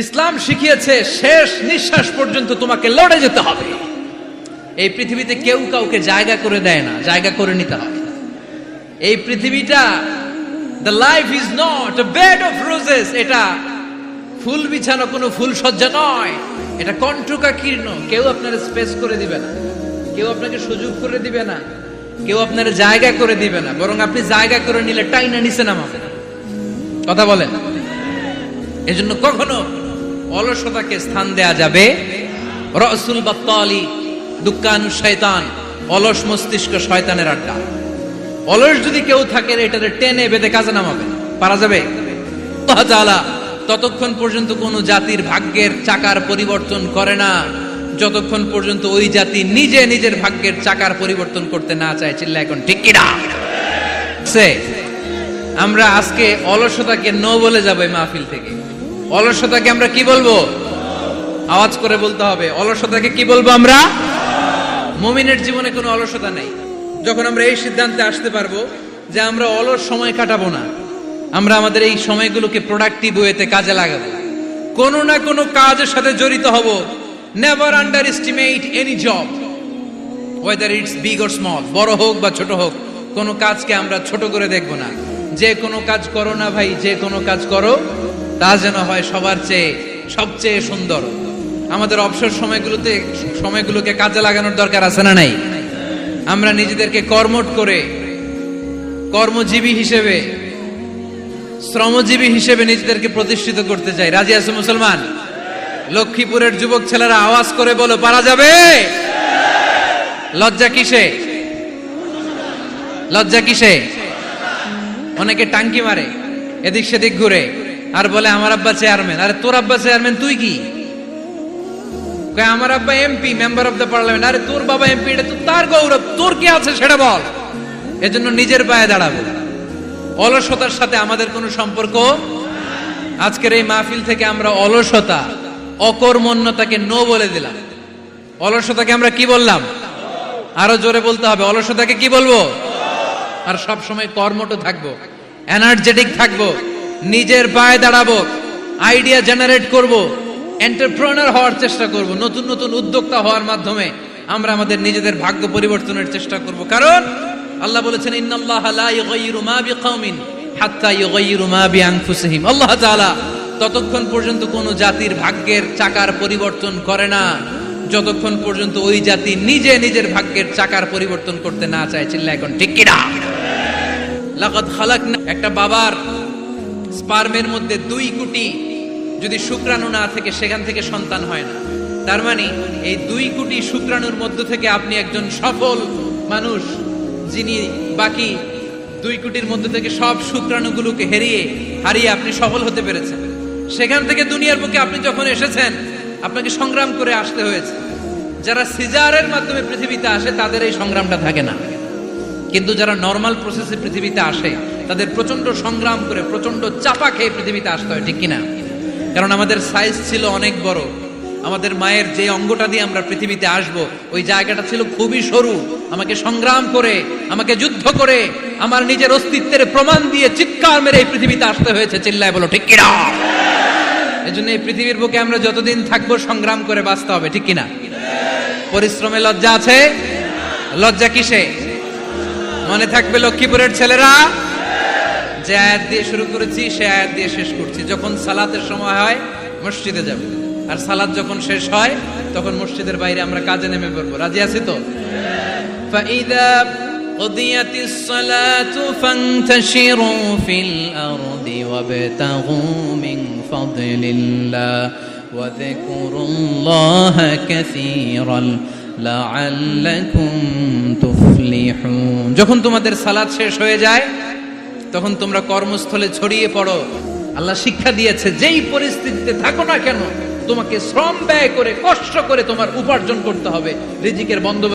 ইসলাম শিখিয়েছে শেষ নিঃশ্বাস পর্যন্ত তোমাকে লড়ে যেতে হবে। এই পৃথিবীতে কেউ কাউকে জায়গা করে দেয় না, জায়গা করে নিতে হবে। এই পৃথিবীটা the life is not a bed of roses, এটা ফুল বিছানো কোনো ফুল সজ্জা নয়, এটা কণ্টকাকীর্ণ। কেউ আপনার স্পেস করে দিবে না, কেউ আপনাকে সুযোগ করে দিবে না, কেউ আপনার জায়গা করে দিবে না, বরং আপনি জায়গা করে নিলে টাইনা নিচে নামাবে। কথা বলেন। এজন্য কখনো অলসতাকে স্থান দেয়া যাবে। রাসূল বাত্তালি দুক্কানু শয়তান, অলস মস্তিষ্ক শয়তানের আড্ডা। অলস যদি কেউ থাকে এটাতে টেনে বেঁধে কাজে নামাবে, পারা যাবে? আল্লাহ তাআলা ততক্ষণ পর্যন্ত কোন জাতির ভাগ্যের চাকার পরিবর্তন করে না যতক্ষণ পর্যন্ত ওই জাতি নিজে নিজের ভাগ্যের চাকার পরিবর্তন করতে না চায়। চিল্লা এখন ঠিক কি না? আমরা আজকে অলসতাকে নো বলে যাবো এই মাহফিল থেকে। অলসতাকে আমরা কি বলবো? আওয়াজ করে বলতে হবে। অলসতাকে কি বলবো আমরা? মুমিনের জীবনে কোনো অলসতা নাই। যখন আমরা এই সিদ্ধান্তে আসতে পারবো যে আমরা অলস সময় কাটাবো না, আমরা আমাদের এই সময়গুলোকে প্রোডাক্টিভ ওয়েতে কাজে লাগাবো, কোনো না কোনো কাজের সাথে জড়িত হব। Never under estimate any job, whether it's big or small, বড় হোক বা ছোট হোক, কোনো কাজকে আমরা ছোট করে দেখবো না। যে কোনো কাজ করো না ভাই, যে কোনো কাজ করো তা যেন হয় সবার চেয়ে সবচেয়ে সুন্দর। আমাদের অবসর সময়গুলোকে কাজে লাগানোর দরকার আছে না নাই? আমরা নিজেদেরকে কর্মঠ করে কর্মজীবী হিসেবে, শ্রমজীবী হিসেবে নিজেদেরকে প্রতিষ্ঠিত করতে চাই। রাজি আছে মুসলমান? লক্ষ্মীপুরের যুবক ছেলেরা আওয়াজ করে বলো, পারা যাবে? লজ্জা কিসে? লজ্জা কিসে? অনেকে টাঙ্কি মারে, এদিক সেদিক ঘুরে আর বলে আমার আব্বা চেয়ারম্যান। আরে তোর আব্বা চেয়ারম্যান, তুই কি? আমার আব্বা MP, member of the parliament. আরে তোর বাবা এমপি, এটা তো তার গৌরব, তোর কি আছে সেটা বল। এজন্য নিজের পায়ে দাঁড়াবো। অলসতার সাথে আমাদের কোনো সম্পর্ক। আজকের এই মাহফিল থেকে আমরা অলসতা, অকর্মণ্যতাকে নো বলে দিলাম। অলসতাকে আমরা কি বললাম? আরো জোরে বলতে হবে। অলসতাকে কি বলবো? আর সব সময় কর্মঠ থাকবো, এনার্জেটিক থাকবো, নিজের পায়ে দাঁড়াবো, আইডিয়া জেনারেট করব, এন্টারপ্রেনার হওয়ার চেষ্টা করব, নতুন নতুন উদ্যোক্তা হওয়ার মাধ্যমে আমরা আমাদের নিজেদের ভাগ্য পরিবর্তনের চেষ্টা করব। কারণ আল্লাহ বলেছেন, ইন্নাল্লাহা লা ইউগাইয়িরু মা বিকাওমিন হাত্তা ইউগাইয়িরু মা বিআনফুসিহিম। আল্লাহ তাআলা ততক্ষণ পর্যন্ত কোন জাতির ভাগ্যের চাকার পরিবর্তন করে না যতক্ষণ পর্যন্ত ওই জাতি নিজে নিজের ভাগ্যের চাকার পরিবর্তন করতে না চায়। চিল্লা এখন ঠিক কি না? লাকাদ খালাকনা, একটা বাবার স্পার্মের মধ্যে 2 কোটি যদি শুক্রাণু না থেকে সেখান থেকে সন্তান হয় না। তার মানে এই 2 কোটি শুক্রাণুর মধ্য থেকে আপনি একজন সফল মানুষ, যিনি বাকি 2 কোটির মধ্য থেকে সব শুক্রাণুগুলোকে হারিয়ে আপনি সফল হতে পেরেছেন। সেখান থেকে দুনিয়ার বুকে আপনি যখন এসেছেন, আপনাকে সংগ্রাম করে আসতে হয়েছে। যারা সিজারের মাধ্যমে পৃথিবীতে আসে তাদের এই সংগ্রামটা থাকে না, কিন্তু যারা নর্মাল প্রসেসে পৃথিবীতে আসে তাদের প্রচন্ড সংগ্রাম করে, প্রচন্ড চাপা খেয়ে পৃথিবীতে আসতে হয়। ঠিক কিনা? কারণ আমাদের সাইজ ছিল অনেক বড়। আমাদের মায়ের যে অঙ্গটা দিয়ে আমরা পৃথিবীতে আসব, ওই জায়গাটা ছিল খুবই সরু। আমাকে সংগ্রাম করে, আমাকে যুদ্ধ করে, আমার নিজের অস্তিত্বের প্রমাণ দিয়ে চিৎকার মেরে এই পৃথিবীতে আসতে হয়েছে। চিল্লায় বলো ঠিক কিনা? এজন্য এই পৃথিবীর বুকে আমরা যতদিন থাকবো সংগ্রাম করে বাঁচতে হবে। ঠিক কিনা? পরিশ্রমে লজ্জা আছে? লজ্জা কিসে? মনে থাকবে লক্ষ্মীপুরের ছেলেরা, যে আয়াত দিয়ে শুরু করেছি সে আয়াত দিয়ে শেষ করছি। যখন সালাতের সময় হয় মসজিদে যাব, আর সালাত যখন শেষ হয় তখন মসজিদের বাইরে আমরা কাজে নেমে পড়বো। রাজি আছি তো? ফাইদা কুদিয়াতিস সালাতু ফান্তাশিরু ফিল আরদি ওয়াবতাগু মিন ফাদলিল্লাহ ওয়া যিকুরুল্লাহা কাসীরান লাআল্লাকুম তুফলিহুন। যখন তোমাদের সালাত শেষ হয়ে যায় তখন তোমরা কর্মস্থলে ছড়িয়ে পড়ো। আল্লাহ শিক্ষা দিয়েছে, যেই পরিস্থিতিতে থাকো না কেন তোমাকে শ্রম ব্যয় করে, কষ্ট করে তোমার উপার্জন করতে হবে, রিজিকের বন্দোবস্ত